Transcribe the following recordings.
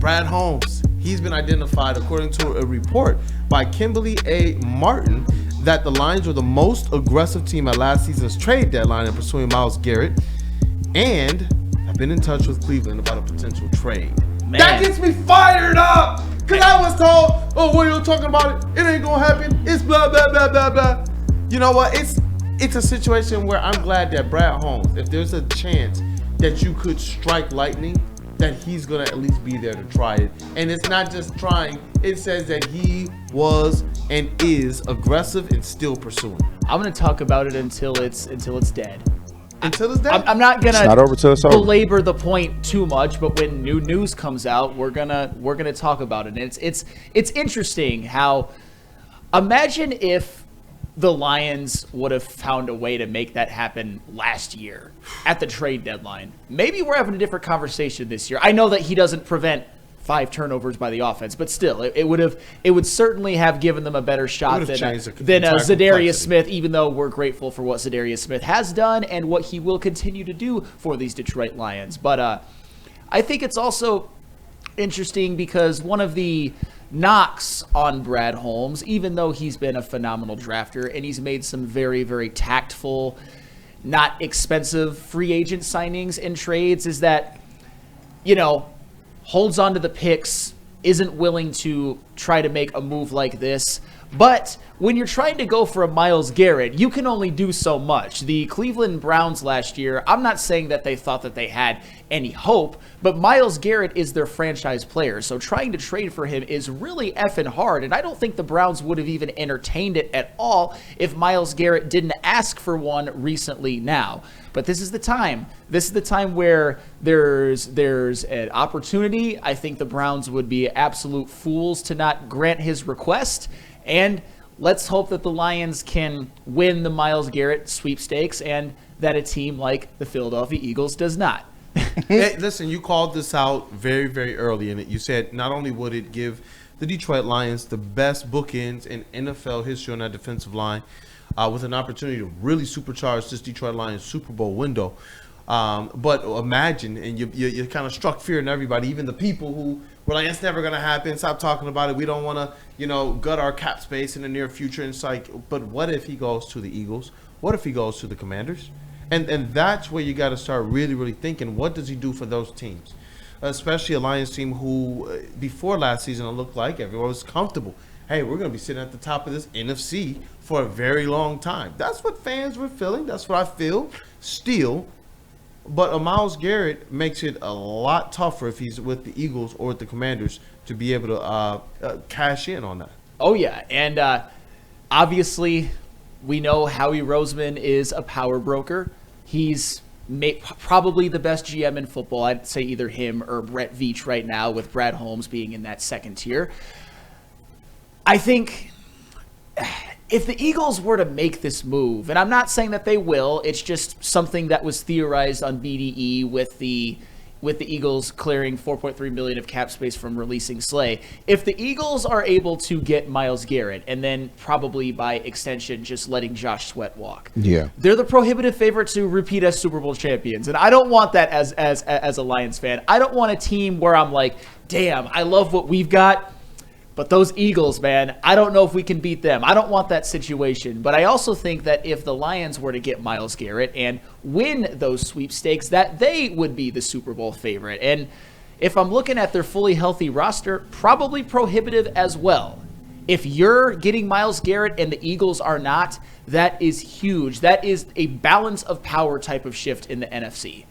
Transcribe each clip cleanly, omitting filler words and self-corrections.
Brad Holmes, he's been identified, according to a report by Kimberly A. Martin, that the Lions were the most aggressive team at last season's trade deadline in pursuing Myles Garrett, and have been in touch with Cleveland about a potential trade. Man. That gets me fired up, because I was told, oh, what are you talking about? It ain't going to happen. It's blah, blah, blah, blah, blah. You know what? It's a situation where I'm glad that Brad Holmes, if there's a chance that you could strike lightning, that he's going to at least be there to try it. And it's not just trying. It says that he was and is aggressive and still pursuing. I'm going to talk about it until it's dead. Until it's dead? I'm not going to belabor the point too much, but when new news comes out, we're gonna talk about it. And it's interesting how, imagine if the Lions would have found a way to make that happen last year at the trade deadline. Maybe we're having a different conversation this year. I know that he doesn't prevent 5 turnovers by the offense, but still, it would certainly have given them a better shot than Zadarius Smith, even though we're grateful for what Zadarius Smith has done and what he will continue to do for these Detroit Lions. But I think it's also interesting because one of the knocks on Brad Holmes, even though he's been a phenomenal drafter and he's made some very, very tactful, not expensive free agent signings and trades, is that, holds on to the picks, isn't willing to try to make a move like this. But when you're trying to go for a Myles Garrett, you can only do so much. The Cleveland Browns last year, I'm not saying that they thought that they had any hope, but Myles Garrett is their franchise player. So trying to trade for him is really effing hard. And I don't think the Browns would have even entertained it at all if Myles Garrett didn't ask for one recently now. But this is the time. This is the time where there's an opportunity. I think the Browns would be absolute fools to not grant his request. And let's hope that the Lions can win the Myles Garrett sweepstakes and that a team like the Philadelphia Eagles does not. Hey, listen, you called this out very, very early in it. You said not only would it give the Detroit Lions the best bookends in NFL history on that defensive line, with an opportunity to really supercharge this Detroit Lions Super Bowl window. But imagine, and you kind of struck fear in everybody, even the people who were like, it's never going to happen. Stop talking about it. We don't want to, gut our cap space in the near future. And it's like, but what if he goes to the Eagles? What if he goes to the Commanders? And that's where you got to start really, really thinking, what does he do for those teams? Especially a Lions team who, before last season, it looked like everyone was comfortable. Hey, we're going to be sitting at the top of this NFC for a very long time. That's what fans were feeling. That's what I feel still. But Myles Garrett makes it a lot tougher if he's with the Eagles or with the Commanders to be able to cash in on that. Oh, yeah. And obviously, we know Howie Roseman is a power broker. He's probably the best GM in football. I'd say either him or Brett Veach right now, with Brad Holmes being in that second tier. I think if the Eagles were to make this move, and I'm not saying that they will, it's just something that was theorized on BDE with the Eagles clearing $4.3 million of cap space from releasing Slay. If the Eagles are able to get Myles Garrett and then probably by extension just letting Josh Sweat walk, they're the prohibitive favorite to repeat as Super Bowl champions. And I don't want that as a Lions fan. I don't want a team where I'm like, damn, I love what we've got, but those Eagles, man, I don't know if we can beat them. I don't want that situation. But I also think that if the Lions were to get Myles Garrett and win those sweepstakes, that they would be the Super Bowl favorite. And if I'm looking at their fully healthy roster, probably prohibitive as well. If you're getting Myles Garrett and the Eagles are not, that is huge. That is a balance of power type of shift in the NFC.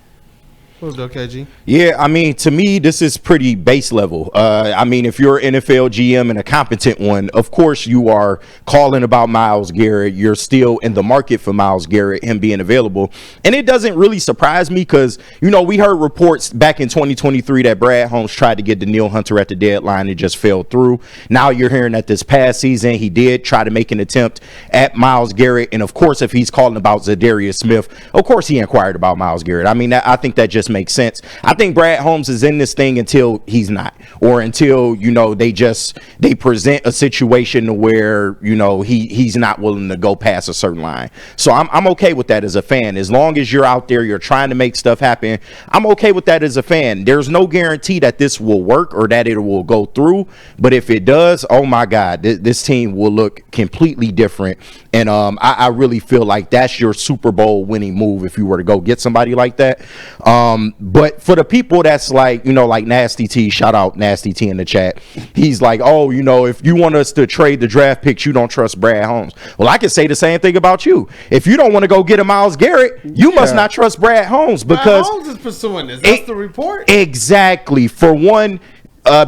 Yeah, I mean, to me, this is pretty base level. I mean, if you're an NFL GM and a competent one, of course you are calling about Myles Garrett. You're still in the market for Myles Garrett, him being available. And it doesn't really surprise me because, we heard reports back in 2023 that Brad Holmes tried to get Danielle Hunter at the deadline. It just fell through. Now you're hearing that this past season he did try to make an attempt at Myles Garrett. And, of course, if he's calling about Zadarius Smith, of course he inquired about Myles Garrett. I mean, I think that just makes sense. I think Brad Holmes is in this thing until he's not, or until, you know, they present a situation where, you know, he's not willing to go past a certain line. So I'm okay with that as a fan. As long as you're out there, you're trying to make stuff happen, I'm okay with that as a fan. There's no guarantee that this will work or that it will go through, but if it does, oh my God, this team will look completely different. And I really feel like that's your Super Bowl winning move if you were to go get somebody like that. But for the people that's like, you know, like Nasty T, shout out Nasty T in the chat. He's like, oh, you know, if you want us to trade the draft picks, you don't trust Brad Holmes. Well, I could say the same thing about you. If you don't want to go get a Myles Garrett, you must not trust Brad Holmes, because Brad Holmes is pursuing this. That's the report. Exactly. For one,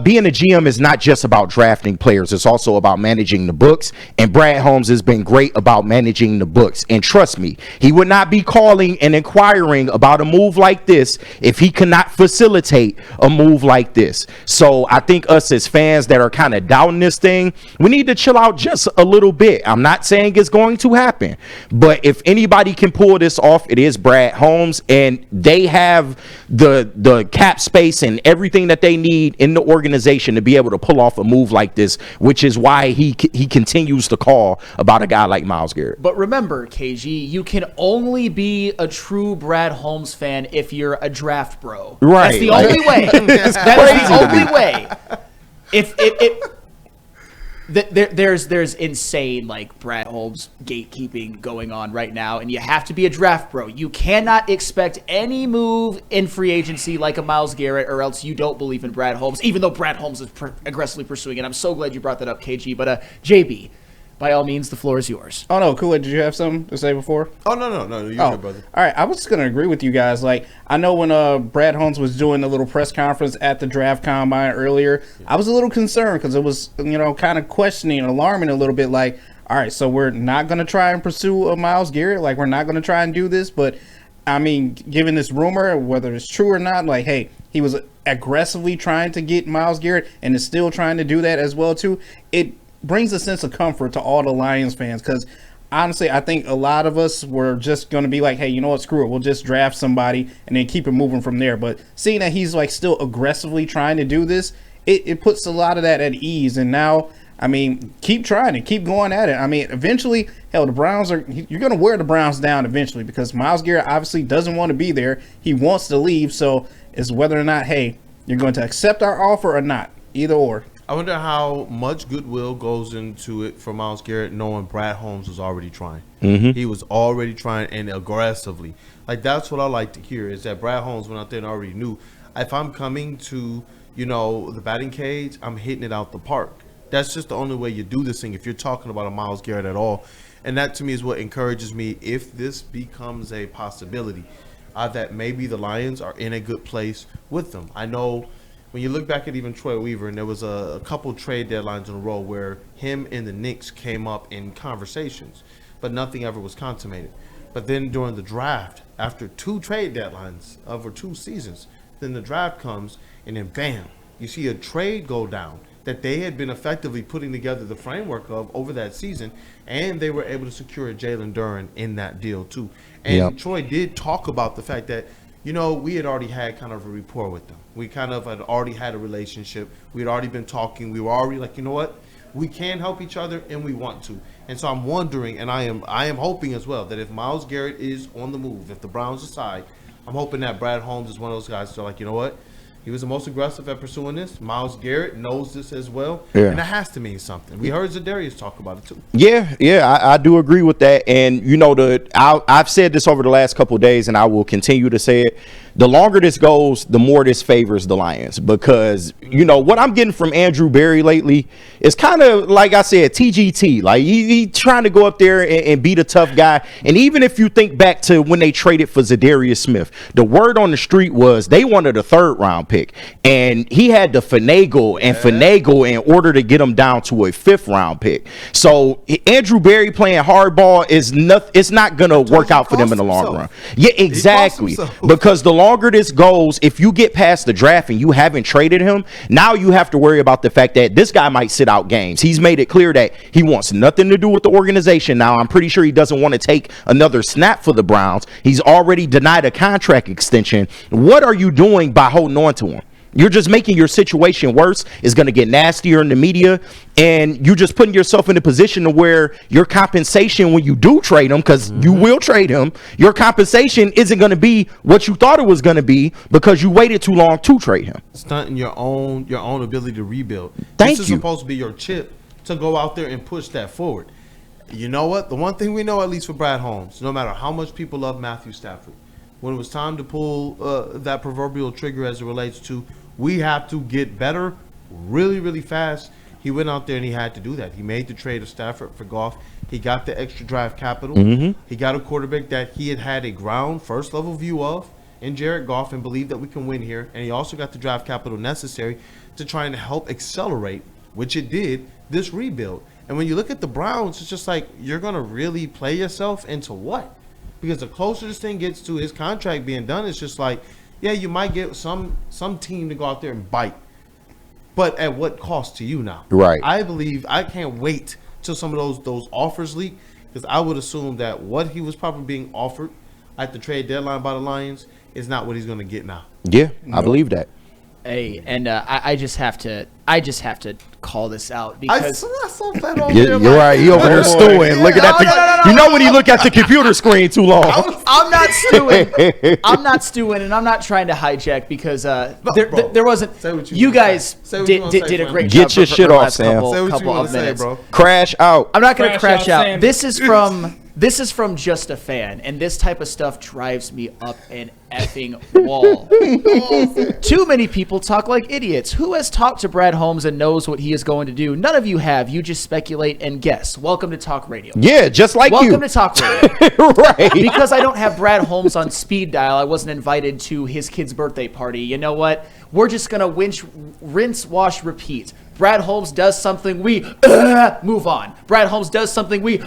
being a GM is not just about drafting players. It's also about managing the books. And Brad Holmes has been great about managing the books. And trust me, he would not be calling and inquiring about a move like this if he cannot facilitate a move like this. So I think us as fans that are kind of doubting this thing, we need to chill out just a little bit. I'm not saying it's going to happen, but if anybody can pull this off, it is Brad Holmes. And they have the cap space and everything that they need in the organization to be able to pull off a move like this, which is why he continues to call about a guy like Myles Garrett. But remember, KG, you can only be a true Brad Holmes fan if you're a draft bro. Right. That's the only way. That is the only way. There's insane like Brad Holmes gatekeeping going on right now, and you have to be a draft bro. You cannot expect any move in free agency like a Myles Garrett, or else you don't believe in Brad Holmes, even though Brad Holmes is aggressively pursuing it. I'm so glad you brought that up, KG. But JB, by all means, the floor is yours. Oh, no, Koolaid, did you have something to say before? Oh, no, you're good, brother. All right, I was just going to agree with you guys. Like, I know when Brad Holmes was doing the little press conference at the draft combine earlier, I was a little concerned because it was, you know, kind of questioning and alarming a little bit. Like, all right, so we're not going to try and pursue a Myles Garrett? Like, we're not going to try and do this? But, I mean, given this rumor, whether it's true or not, like, hey, he was aggressively trying to get Myles Garrett and is still trying to do that as well, too. It brings a sense of comfort to all the Lions fans, because honestly, I think a lot of us were just going to be like, hey, you know what, screw it, we'll just draft somebody and then keep it moving from there. But seeing that he's like still aggressively trying to do this, it puts a lot of that at ease. And now, I mean, keep trying and keep going at it. I mean, eventually, hell, the Browns you're going to wear the Browns down eventually, because Myles Garrett obviously doesn't want to be there. He wants to leave. So it's whether or not, hey, you're going to accept our offer or not, either or. I wonder how much goodwill goes into it for Myles Garrett, knowing Brad Holmes was already trying. Mm-hmm. He was already trying, and aggressively. Like, that's what I like to hear, is that Brad Holmes went out there and already knew, if I'm coming to, you know, the batting cage, I'm hitting it out the park. That's just the only way you do this thing if you're talking about a Myles Garrett at all. And that, to me, is what encourages me, if this becomes a possibility, that maybe the Lions are in a good place with them. I know when you look back at even Troy Weaver, and there was a couple trade deadlines in a row where him and the Knicks came up in conversations, but nothing ever was consummated. But then during the draft, after 2 trade deadlines over 2 seasons, then the draft comes, and then bam, you see a trade go down that they had been effectively putting together the framework of over that season, and they were able to secure Jalen Duren in that deal too. And Troy did talk about the fact that, you know, we had already had kind of a rapport with them. We kind of had already had a relationship. We had already been talking. We were already like, you know what? We can help each other, and we want to. And so I'm wondering, and I am hoping as well, that if Myles Garrett is on the move, if the Browns decide, I'm hoping that Brad Holmes is one of those guys that are like, you know what? He was the most aggressive at pursuing this. Myles Garrett knows this as well. Yeah. And that has to mean something. We heard Zadarius talk about it too. Yeah, I do agree with that. And, you know, I've said this over the last couple of days, and I will continue to say it. The longer this goes, the more this favors the Lions, because, you know, what I'm getting from Andrew Berry lately is kind of, like I said, TGT. Like, he trying to go up there and be the tough guy. And even if you think back to when they traded for Zadarius Smith, the word on the street was they wanted a 3rd round pick. pick, and he had to finagle in order to get him down to a 5th round pick. So Andrew Berry playing hardball is it's not gonna work out for them in the long run. Yeah, exactly. Because the longer this goes, if you get past the draft and you haven't traded him, now you have to worry about the fact that this guy might sit out games. He's made it clear that he wants nothing to do with the organization now. I'm pretty sure he doesn't want to take another snap for the Browns. He's already denied a contract extension. What are you doing by holding on to him? You're just making your situation worse. It's going to get nastier in the media, and you're just putting yourself in a position to where your compensation when you do trade him, because you will trade him, your compensation isn't going to be what you thought it was going to be because you waited too long to trade him. Stunting your own ability to rebuild. This is supposed to be your chip to go out there and push that forward. You know what? The one thing we know, at least for Brad Holmes, no matter how much people love Matthew Stafford, when it was time to pull that proverbial trigger as it relates to we have to get better really, really fast, he went out there and he had to do that. He made the trade of Stafford for Goff. He got the extra draft capital. He got a quarterback that he had a ground first level view of in Jared Goff and believed that we can win here. And he also got the draft capital necessary to try and help accelerate, which it did, this rebuild. And when you look at the Browns, it's just like, you're going to really play yourself into what? Because the closer this thing gets to his contract being done, it's just like, yeah, you might get some team to go out there and bite. But at what cost to you now? Right. I believe I can't wait till some of those offers leak, because I would assume that what he was probably being offered at the trade deadline by the Lions is not what he's going to get now. Yeah, I believe that. Hey, and I just have to call this out because I saw that on You're right. He over there stewing, looking at the. You know when you look at the computer screen too long. I'm not stewing. I'm not stewing, and I'm not trying to hijack because there wasn't. You guys did a great job. Get your shit off, Sam. Say what you want to say, bro. Crash out. I'm not going to crash out. Sam. This is from just a fan, and this type of stuff drives me up an effing wall. Too many people talk like idiots. Who has talked to Brad Holmes and knows what he is going to do? None of you have. You just speculate and guess. Welcome to Talk Radio. Yeah, just like Welcome to Talk Radio. Right. Because I don't have Brad Holmes on speed dial, I wasn't invited to his kid's birthday party. You know what? We're just going to rinse, wash, repeat. Brad Holmes does something, we move on. Brad Holmes does something, we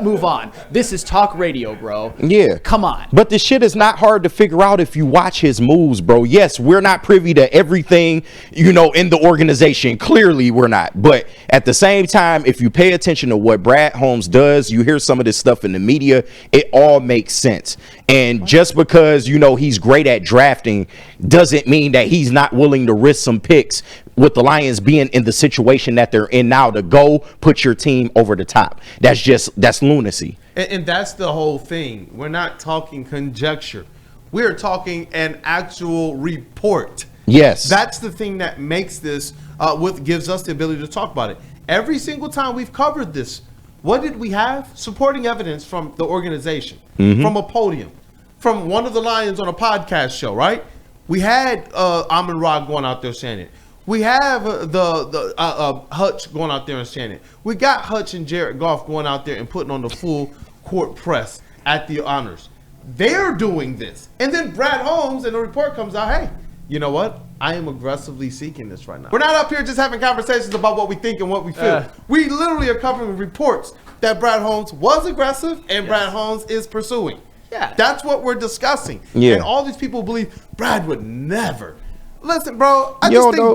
move on. This is Talk Radio, bro. Yeah. Come on. But the shit is not hard to figure out if you watch his moves, bro. Yes, we're not privy to everything, in the organization. Clearly, we're not. But at the same time, if you pay attention to what Brad Holmes does, you hear some of this stuff in the media, it all makes sense. And just because, he's great at drafting doesn't mean that he's not willing to risk some picks with the Lions being in the situation that they're in now to go put your team over the top. That's lunacy. And that's the whole thing. We're not talking conjecture. We're talking an actual report. Yes. That's the thing that makes this, gives us the ability to talk about it. Every single time we've covered this, what did we have? Supporting evidence from the organization, from a podium, from one of the Lions on a podcast show, right? We had Amon-Ra going out there saying it. We have Hutch going out there and saying it. We got Hutch and Jared Goff going out there and putting on the full court press at the honors. They're doing this. And then Brad Holmes and the report comes out, hey, you know what? I am aggressively seeking this right now. We're not up here just having conversations about what we think and what we feel. We literally are covering reports that Brad Holmes was aggressive and Brad Holmes is pursuing. Yeah. That's what we're discussing. Yeah. And all these people believe Brad would never. Listen, bro, I just think,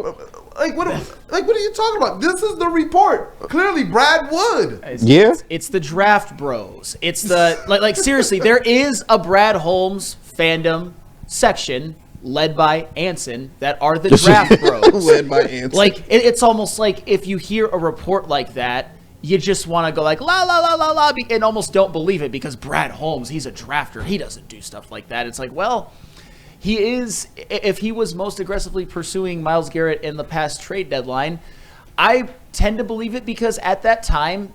what are you talking about? This is the report. Clearly, Brad would. It's the draft bros. It's the, like seriously, there is a Brad Holmes fandom section led by Anson that are the draft bros. Led by Anson. Like, it's almost like if you hear a report like that, you just want to go like, la, la, la, la, la, and almost don't believe it because Brad Holmes, he's a drafter. He doesn't do stuff like that. It's like, well, he is, if he was most aggressively pursuing Myles Garrett in the past trade deadline, I tend to believe it because at that time,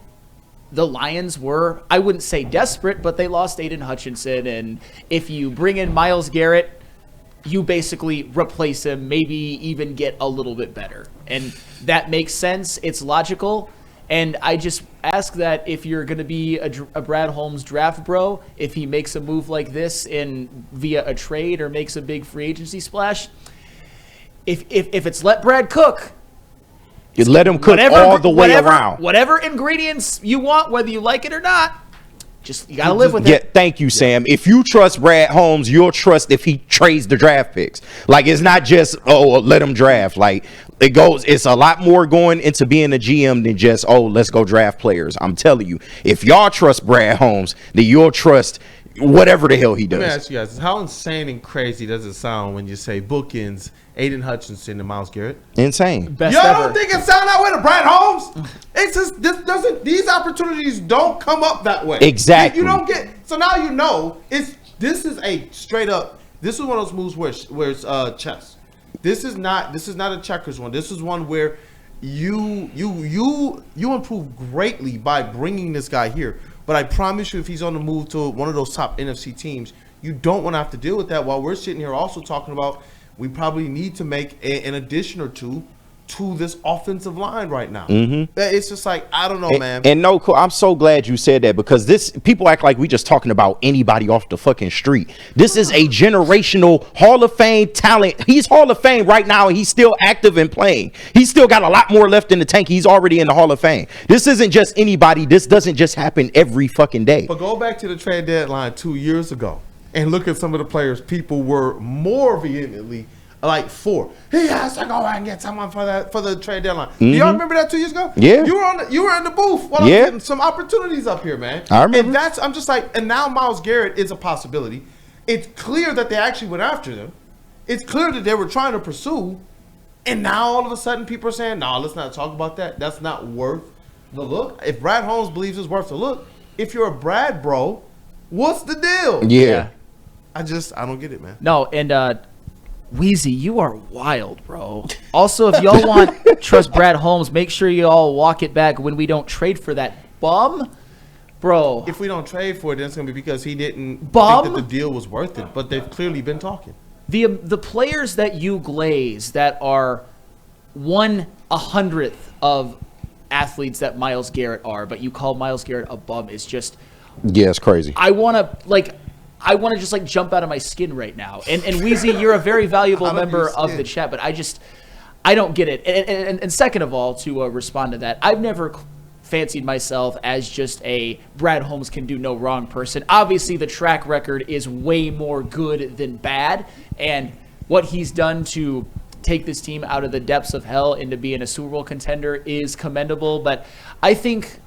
the Lions were, I wouldn't say desperate, but they lost Aiden Hutchinson. And if you bring in Myles Garrett, you basically replace him, maybe even get a little bit better. And that makes sense. It's logical. And I just ask that if you're going to be a Brad Holmes draft bro, if he makes a move like this via a trade or makes a big free agency splash, if it's let Brad cook, you let him cook all the way around. Whatever ingredients you want, whether you like it or not, you gotta live with it. Yeah, thank you, Sam. If you trust Brad Holmes, you'll trust if he trades the draft picks. Like, it's not just let him draft. Like, it's a lot more going into being a GM than just let's go draft players. I'm telling you, if y'all trust Brad Holmes, then you'll trust whatever the hell he does. Let me ask you guys, how insane and crazy does it sound when you say bookends Aiden Hutchinson and Myles Garrett? Insane. Best Y'all ever. don't think it sound that way to Brad Holmes? It's just these opportunities don't come up that way. Exactly. You don't get, so now you know this is a straight up, this is one of those moves where it's chess. This is not a checkers one. This is one where you improve greatly by bringing this guy here. But I promise you, if he's on the move to one of those top NFC teams, you don't want to have to deal with that while we're sitting here also talking about we probably need to make an addition or two to this offensive line right now. It's just like, I don't know, man. And no, I'm so glad you said that, because people act like we just talking about anybody off the fucking street. This is a generational Hall of Fame talent. He's Hall of Fame right now, and he's still active and playing. He's still got a lot more left in the tank. He's already in the Hall of Fame. This isn't just anybody. This doesn't just happen every fucking day. But go back to the trade deadline 2 years ago and look at some of the players people were more vehemently like for. He has to go out and get someone for the trade deadline. Do y'all remember that 2 years ago? Yeah. You were in the booth while I was getting some opportunities up here, man. I remember. And I'm just like, and now Myles Garrett is a possibility. It's clear that they actually went after them. It's clear that they were trying to pursue. And now all of a sudden people are saying, no, let's not talk about that. That's not worth the look. If Brad Holmes believes it's worth the look, if you're a Brad bro, what's the deal? Yeah. I don't get it, man. No, and Wheezy, you are wild, bro. Also, if y'all want trust Brad Holmes, make sure y'all walk it back when we don't trade for that bum, bro. If we don't trade for it, then it's gonna be because he didn't think that the deal was worth it. But they've clearly been talking. The players that you glaze that are 1/100th of athletes that Myles Garrett are, but you call Myles Garrett a bum is just. Yeah, it's crazy. I want to just jump out of my skin right now. And Wheezy, you're a very valuable member of the chat, but I don't get it. And second of all, to respond to that, I've never fancied myself as just a Brad Holmes can do no wrong person. Obviously, the track record is way more good than bad, and what he's done to take this team out of the depths of hell into being a Super Bowl contender is commendable. But I think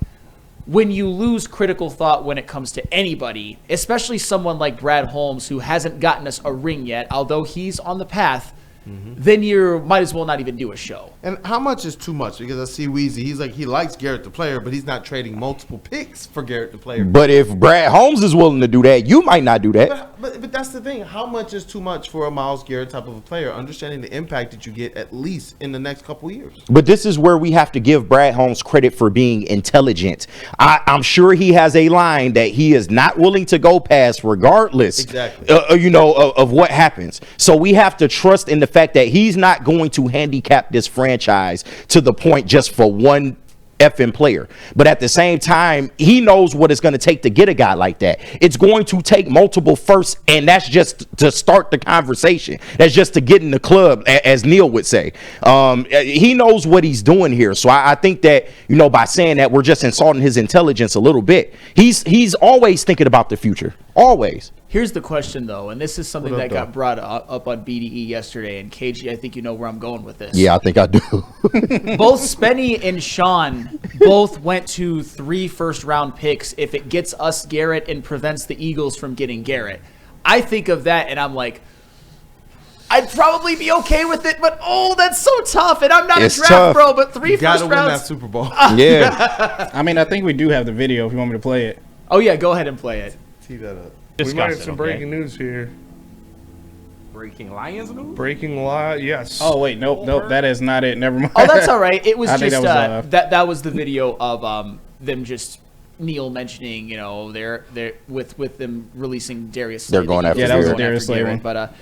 when you lose critical thought when it comes to anybody, especially someone like Brad Holmes, who hasn't gotten us a ring yet, although he's on the path, then you might as well not even do a show. And how much is too much? Because I see Weezy, he's like, he likes Garrett the player, but he's not trading multiple picks for Garrett the player. But if Brad Holmes is willing to do that, you might not do that. But that's the thing. How much is too much for a Myles Garrett type of a player? Understanding the impact that you get at least in the next couple of years. But this is where we have to give Brad Holmes credit for being intelligent. I'm sure he has a line that he is not willing to go past regardless, exactly. Of what happens. So we have to trust in the fact that he's not going to handicap this franchise to the point just for one effing player. But at the same time, he knows what it's going to take to get a guy like that. It's going to take multiple firsts, and that's just to start the conversation. That's just to get in the club, as Neil would say. He knows what he's doing here. So I think that, by saying that, we're just insulting his intelligence a little bit. He's always thinking about the future. Always. Here's the question, though, and this is something that got brought up on BDE yesterday, and KG, I think you know where I'm going with this. Yeah, I think I do. Both Spenny and Sean both went to 3 first-round picks if it gets us Garrett and prevents the Eagles from getting Garrett. I think of that, and I'm like, I'd probably be okay with it, but that's so tough, and I'm not a draft bro, but 3 first rounds. You gotta win that Super Bowl. Yeah. I mean, I think we do have the video if you want me to play it. Oh, yeah, go ahead and play it. Tee that up. We might have some breaking news here. Breaking Lions news? Breaking yes. Oh wait, nope, that is not it. Never mind. Oh, that's all right. It was just that was the video of them just Neil mentioning, they're with them releasing Darius Slay. They're going after that was a Darius Slay one. But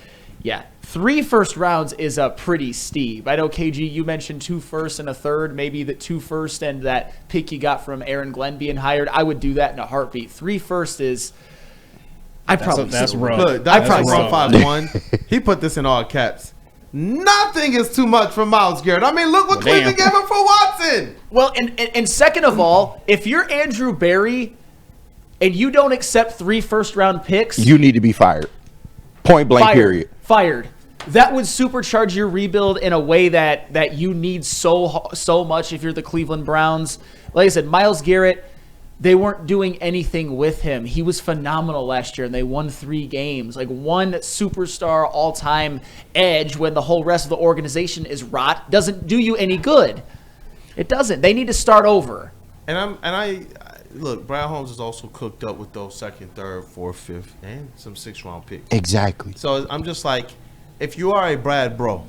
3 first rounds is a pretty steep. I know, KG, you mentioned 2 firsts and a third, maybe the 2 firsts and that pick you got from Aaron Glenn being hired. I would do that in a heartbeat. 3 firsts is. That's rough. Look, that's 151. He put this in all caps. Nothing is too much for Myles Garrett. I mean, look what Cleveland gave him for Watson. Well, and second of all, if you're Andrew Berry and you don't accept 3 first-round picks, you need to be fired. Point blank, period. Fired. That would supercharge your rebuild in a way that you need so much if you're the Cleveland Browns. Like I said, Myles Garrett, they weren't doing anything with him. He was phenomenal last year, and they won 3 games. Like, one superstar all-time edge when the whole rest of the organization is rot doesn't do you any good. It doesn't. They need to start over. And I look, Brad Holmes is also cooked up with those 2nd, 3rd, 4th, 5th, and some 6th-round picks. Exactly. So I'm just like, if you are a Brad bro,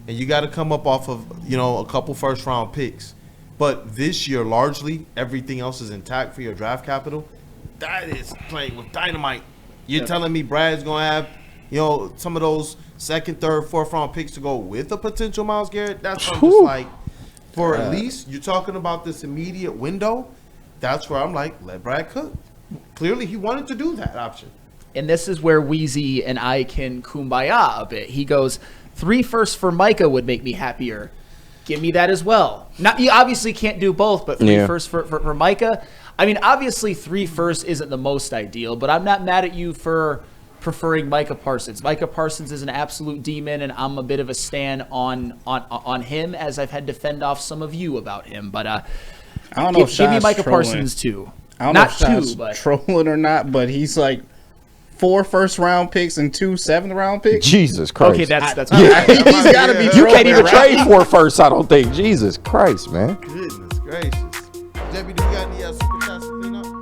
and you got to come up off of, a couple first-round picks, but this year, largely, everything else is intact for your draft capital. That is playing with dynamite. You're telling me Brad's going to have, some of those 2nd, 3rd, 4th round picks to go with a potential Myles Garrett? That's what I'm just like, for at least, you're talking about this immediate window. That's where I'm like, let Brad cook. Clearly, he wanted to do that option. And this is where Weezy and I can kumbaya a bit. He goes, 3 firsts for Micah would make me happier. Give me that as well. You obviously can't do both, but 3 firsts for Micah. I mean, obviously 3 firsts isn't the most ideal, but I'm not mad at you for preferring Micah Parsons. Micah Parsons is an absolute demon, and I'm a bit of a stan on him, as I've had to fend off some of you about him. But I don't know give me Micah Parsons too. I don't know if Shad's trolling or not, but he's like 4 first-round picks and 2 7th-round picks. Jesus Christ. Okay, that's yeah. He's got to be. You can't even trade 4 firsts, I don't think. Jesus Christ, man. Goodness gracious. Debbie, do you got any super chats to clean up?